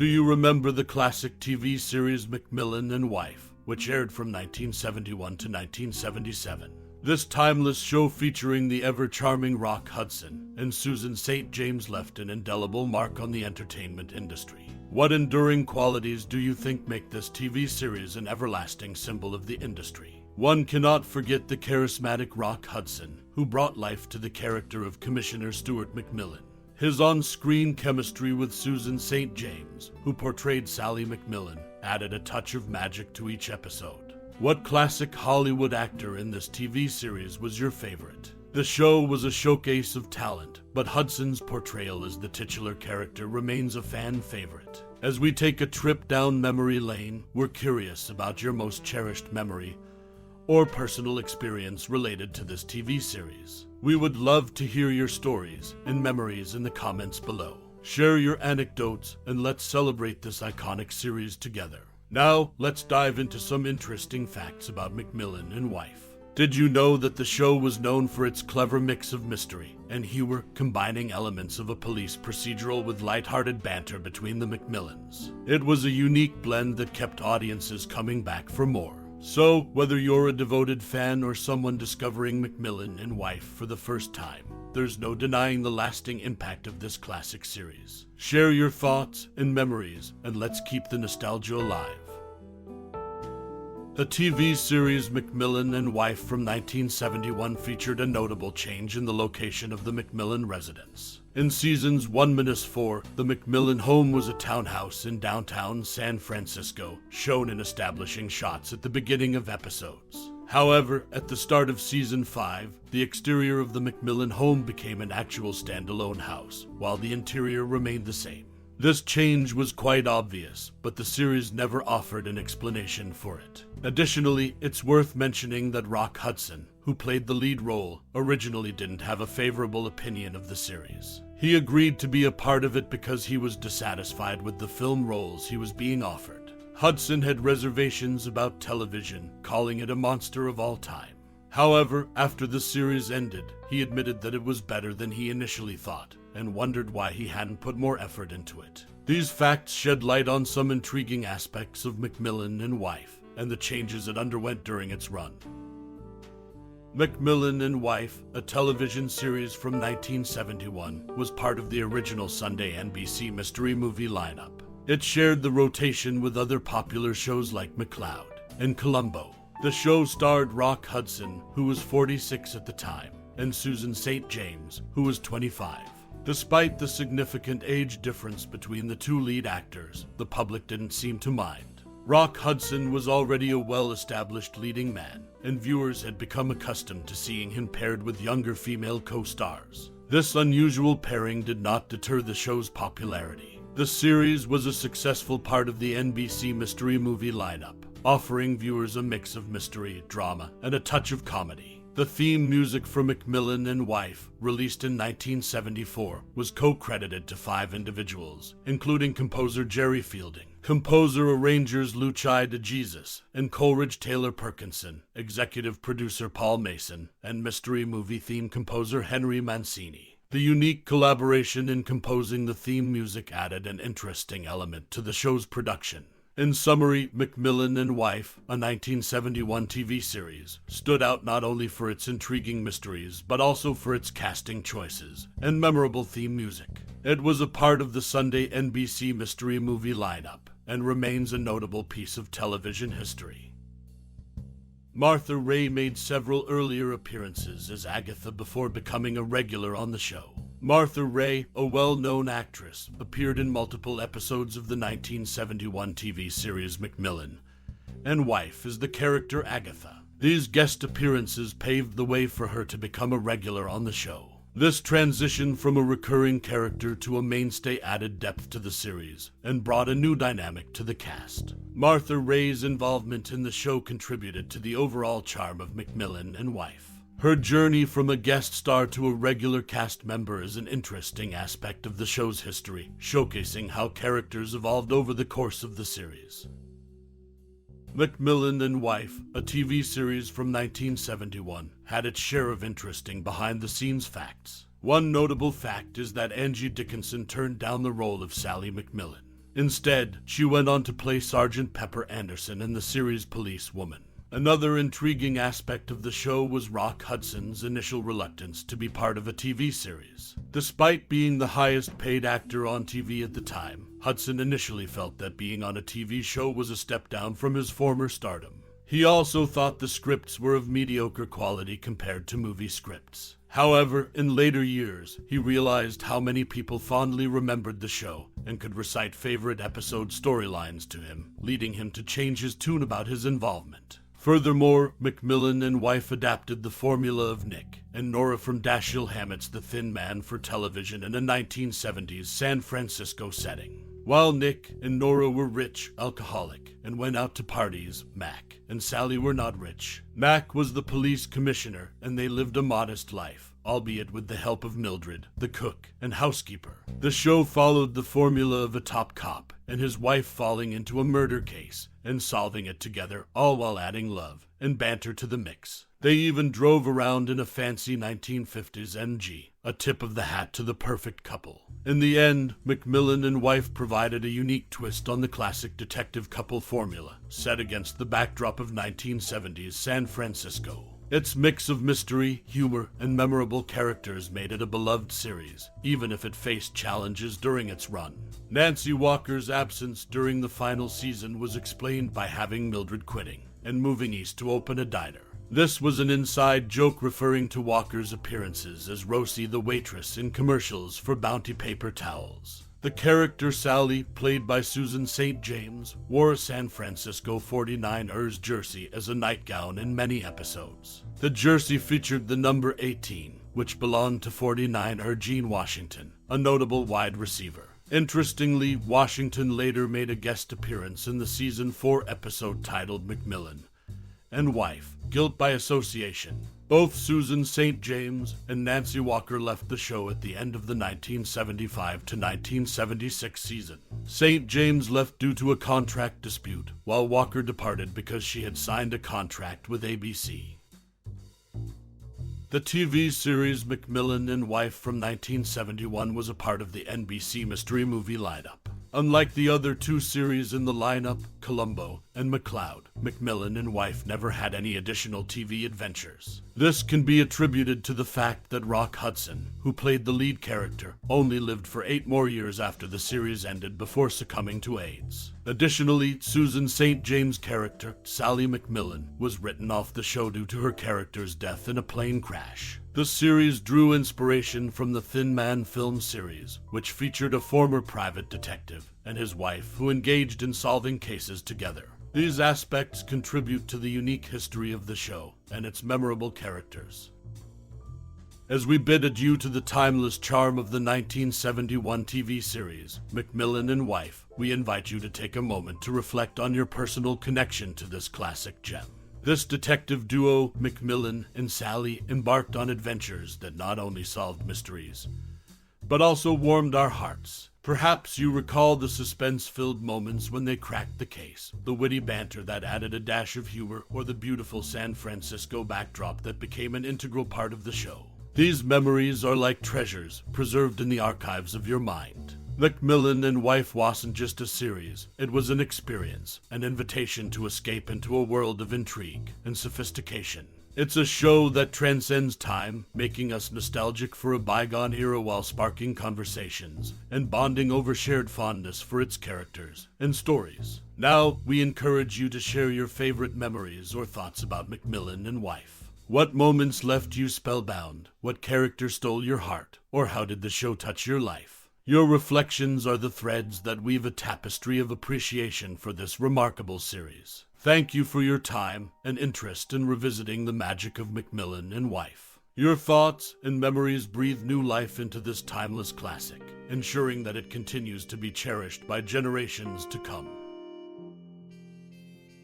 Do you remember the classic TV series McMillan and Wife, which aired from 1971 to 1977? This timeless show featuring the ever-charming Rock Hudson and Susan St. James left an indelible mark on the entertainment industry. What enduring qualities do you think make this TV series an everlasting symbol of the industry? One cannot forget the charismatic Rock Hudson, who brought life to the character of Commissioner Stewart McMillan. His on-screen chemistry with Susan St. James, who portrayed Sally McMillan, added a touch of magic to each episode. What classic Hollywood actor in this TV series was your favorite? The show was a showcase of talent, but Hudson's portrayal as the titular character remains a fan favorite. As we take a trip down memory lane, we're curious about your most cherished memory or personal experience related to this TV series. We would love to hear your stories and memories in the comments below. Share your anecdotes and let's celebrate this iconic series together. Now, let's dive into some interesting facts about McMillan and Wife. Did you know that the show was known for its clever mix of mystery and humor, combining elements of a police procedural with lighthearted banter between the McMillans? It was a unique blend that kept audiences coming back for more. So, whether you're a devoted fan or someone discovering McMillan and Wife for the first time, there's no denying the lasting impact of this classic series. Share your thoughts and memories, and let's keep the nostalgia alive. The TV series McMillan and Wife from 1971 featured a notable change in the location of the McMillan residence. In seasons 1-4, the McMillan home was a townhouse in downtown San Francisco, shown in establishing shots at the beginning of episodes. However, at the start of season 5, the exterior of the McMillan home became an actual standalone house, while the interior remained the same. This change was quite obvious, but the series never offered an explanation for it. Additionally, it's worth mentioning that Rock Hudson, who played the lead role, originally didn't have a favorable opinion of the series. He agreed to be a part of it because he was dissatisfied with the film roles he was being offered. Hudson had reservations about television, calling it a monster of all time. However, after the series ended, he admitted that it was better than he initially thought, and wondered why he hadn't put more effort into it. These facts shed light on some intriguing aspects of McMillan and Wife, and the changes it underwent during its run. McMillan and Wife, a television series from 1971, was part of the original Sunday NBC mystery movie lineup. It shared the rotation with other popular shows like McCloud and Columbo. The show starred Rock Hudson, who was 46 at the time, and Susan St. James, who was 25. Despite the significant age difference between the two lead actors, the public didn't seem to mind. Rock Hudson was already a well-established leading man, and viewers had become accustomed to seeing him paired with younger female co-stars. This unusual pairing did not deter the show's popularity. The series was a successful part of the NBC mystery movie lineup, offering viewers a mix of mystery, drama, and a touch of comedy. The theme music for McMillan and Wife, released in 1974, was co-credited to 5 individuals, including composer Jerry Fielding, composer-arrangers Luchai DeJesus, and Coleridge Taylor Parkinson, executive producer Paul Mason, and mystery movie theme composer Henry Mancini. The unique collaboration in composing the theme music added an interesting element to the show's production. In summary, McMillan and Wife, a 1971 TV series, stood out not only for its intriguing mysteries, but also for its casting choices and memorable theme music. It was a part of the Sunday NBC mystery movie lineup, and remains a notable piece of television history. Martha Raye made several earlier appearances as Agatha before becoming a regular on the show. Martha Raye, a well-known actress, appeared in multiple episodes of the 1971 TV series McMillan and Wife as the character Agatha. These guest appearances paved the way for her to become a regular on the show. This transition from a recurring character to a mainstay added depth to the series and brought a new dynamic to the cast. Martha Raye's involvement in the show contributed to the overall charm of McMillan and Wife. Her journey from a guest star to a regular cast member is an interesting aspect of the show's history, showcasing how characters evolved over the course of the series. McMillan and Wife, a TV series from 1971, had its share of interesting behind-the-scenes facts. One notable fact is that Angie Dickinson turned down the role of Sally McMillan. Instead, she went on to play Sergeant Pepper Anderson in the series Police Woman. Another intriguing aspect of the show was Rock Hudson's initial reluctance to be part of a TV series. Despite being the highest paid actor on TV at the time, Hudson initially felt that being on a TV show was a step down from his former stardom. He also thought the scripts were of mediocre quality compared to movie scripts. However, in later years, he realized how many people fondly remembered the show and could recite favorite episode storylines to him, leading him to change his tune about his involvement. Furthermore, McMillan and wife adapted the formula of Nick and Nora from Dashiell Hammett's The Thin Man for television in a 1970s San Francisco setting. While Nick and Nora were rich, alcoholic, and went out to parties, Mac and Sally were not rich. Mac was the police commissioner, and they lived a modest life, albeit with the help of Mildred, the cook and housekeeper. The show followed the formula of a top cop and his wife falling into a murder case and solving it together, all while adding love and banter to the mix. They even drove around in a fancy 1950s MG, a tip of the hat to the perfect couple. In the end, McMillan and wife provided a unique twist on the classic detective couple formula, set against the backdrop of 1970s San Francisco. Its mix of mystery, humor, and memorable characters made it a beloved series, even if it faced challenges during its run. Nancy Walker's absence during the final season was explained by having Mildred quitting and moving east to open a diner. This was an inside joke referring to Walker's appearances as Rosie the waitress in commercials for Bounty paper towels. The character Sally, played by Susan St. James, wore a San Francisco 49ers jersey as a nightgown in many episodes. The jersey featured the number 18, which belonged to 49er Gene Washington, a notable wide receiver. Interestingly, Washington later made a guest appearance in the season 4 episode titled McMillan and Wife, Guilt by Association. Both Susan St. James and Nancy Walker left the show at the end of the 1975 to 1976 season. St. James left due to a contract dispute, while Walker departed because she had signed a contract with ABC. The TV series McMillan and Wife from 1971 was a part of the NBC mystery movie lineup. Unlike the other two series in the lineup, Columbo and McCloud, McMillan and Wife never had any additional TV adventures. This can be attributed to the fact that Rock Hudson, who played the lead character, only lived for 8 more years after the series ended before succumbing to AIDS. Additionally, Susan St. James' character, Sally McMillan, was written off the show due to her character's death in a plane crash. The series drew inspiration from the Thin Man film series, which featured a former private detective and his wife who engaged in solving cases together. These aspects contribute to the unique history of the show and its memorable characters. As we bid adieu to the timeless charm of the 1971 TV series, McMillan and Wife, we invite you to take a moment to reflect on your personal connection to this classic gem. This detective duo, McMillan and Sally, embarked on adventures that not only solved mysteries, but also warmed our hearts. Perhaps you recall the suspense-filled moments when they cracked the case, the witty banter that added a dash of humor, or the beautiful San Francisco backdrop that became an integral part of the show. These memories are like treasures preserved in the archives of your mind. McMillan and Wife wasn't just a series, it was an experience, an invitation to escape into a world of intrigue and sophistication. It's a show that transcends time, making us nostalgic for a bygone era while sparking conversations and bonding over shared fondness for its characters and stories. Now, we encourage you to share your favorite memories or thoughts about McMillan and Wife. What moments left you spellbound? What character stole your heart? Or how did the show touch your life? Your reflections are the threads that weave a tapestry of appreciation for this remarkable series. Thank you for your time and interest in revisiting the magic of McMillan and Wife. Your thoughts and memories breathe new life into this timeless classic, ensuring that it continues to be cherished by generations to come.